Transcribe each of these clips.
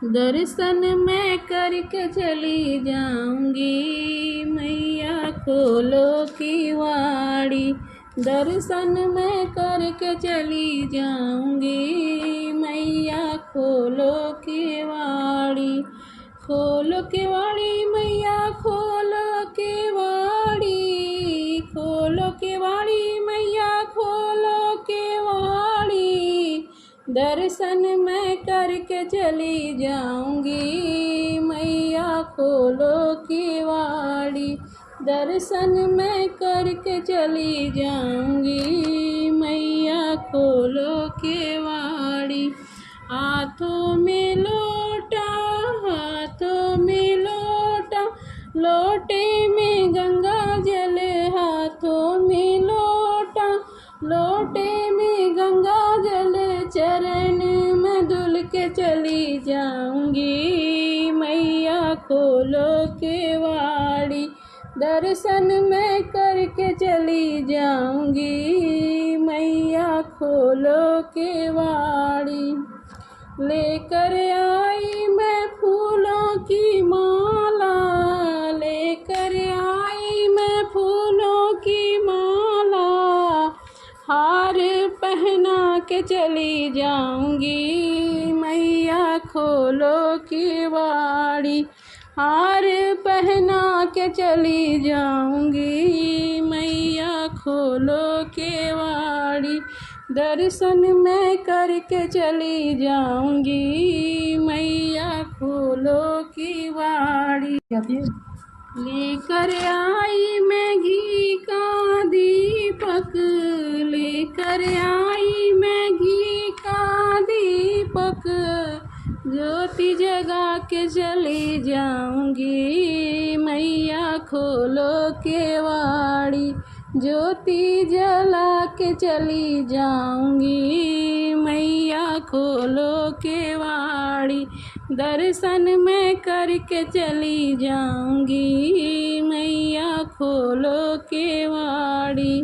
दर्शन मैं करके चली जाऊंगी, मैया खोलो किवाड़ी। दर्शन मैं करके चली जाऊंगी, मैया खोलो किवाड़ी। खोलो किवाड़ी मैया खोलो किवाड़ी, खोलो किवाड़ी मैया खोलो किवाड़ी। दर्शन मैं करके चली जाऊंगी, मैया खोलो किवाड़ी। दर्शन मैं करके चली जाऊंगी, मैया खोलो किवाड़ी। हाथों में लोटा, हाथों में लोटा, लोटे में गंगा जल। हाथों में लोटा, लोटे में गंगा जल। चरण में धुल के चली जाऊंगी, मैया खोलो किवाड़ी। दर्शन मैं करके चली जाऊंगी, मैया खोलो किवाड़ी। लेकर आई मैं फूलों की माला, लेकर आई मैं फूलों की माला। हार पहना के चली जाऊंगी, मैया खोलो किवाड़ी। हार पहना के चली जाऊंगी, मैया खोलो किवाड़ी। दर्शन मैं करके चली जाऊंगी, मैया खोलो किवाड़ी। लेकर आई मैं घी का दीपक, लेकर आई मैं घी का दीपक। ज्योति जगा के चली जाऊंगी, मैया खोलो किवाड़ी। ज्योति जला के चली जाऊंगी, मैया खोलो किवाड़ी। दर्शन मैं करके चली जाऊंगी, मैया खोलो किवाड़ी।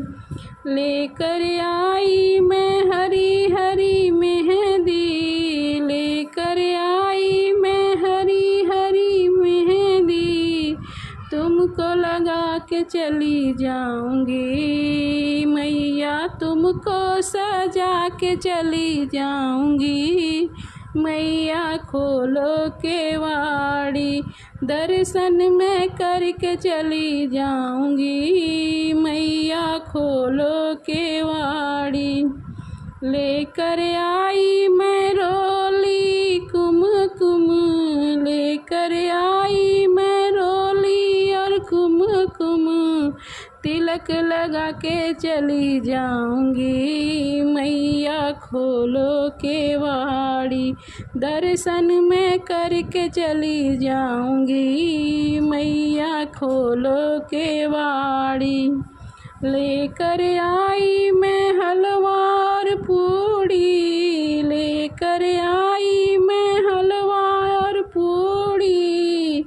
लेकर आई मैं हरी हरी मेहंदी, लेकर आई मैं हरी हरी मेहंदी। तुमको लगा के चली जाऊंगी, मैया तुमको सजा के चली जाऊंगी, मैया खोलो किवाड़ी। दर्शन मैं करके चली जाऊंगी, मैया खोलो किवाड़ी। लेकर आई मैं रोली कुमकुम, लेकर आई मैं रोली और कुमकुम। तिलक लगा के चली जाऊंगी, मैया खोलो किवाड़ी। दर्शन मैं करके चली जाऊंगी, मैया खोलो किवाड़ी। लेकर आई मैं हलवा और पूड़ी, लेकर आई मैं हलवा और पूड़ी।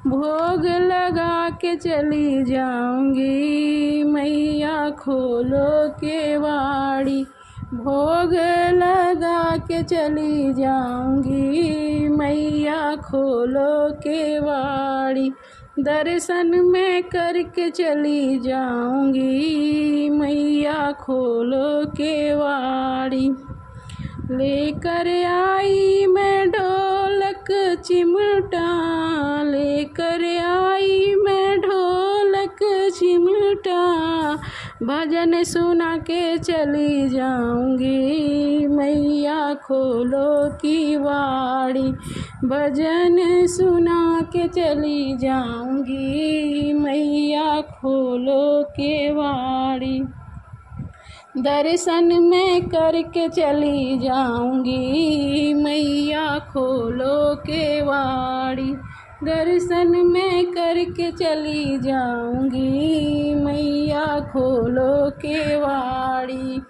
भोग लगा के चली जाऊंगी, मैया खोलो किवाड़ी। भोग लगा के चली जाऊंगी, मैया खोलो किवाड़ी। दर्शन मैं करके चली जाऊंगी, मैया खोलो किवाड़ी। लेकर आई मैं ढोलक चिमटा, लेकर आई मैं ढोलक चिमटा। भजन सुना के चली जाऊंगी, मैया खोलो किवाड़ी। भजन सुना के चली जाऊंगी, मैया खोलो किवाड़ी। दर्शन मैं करके चली जाऊंगी, मैया खोलो किवाड़ी। दर्शन मैं करके चली जाऊंगी, मैया खोलो किवाड़ी।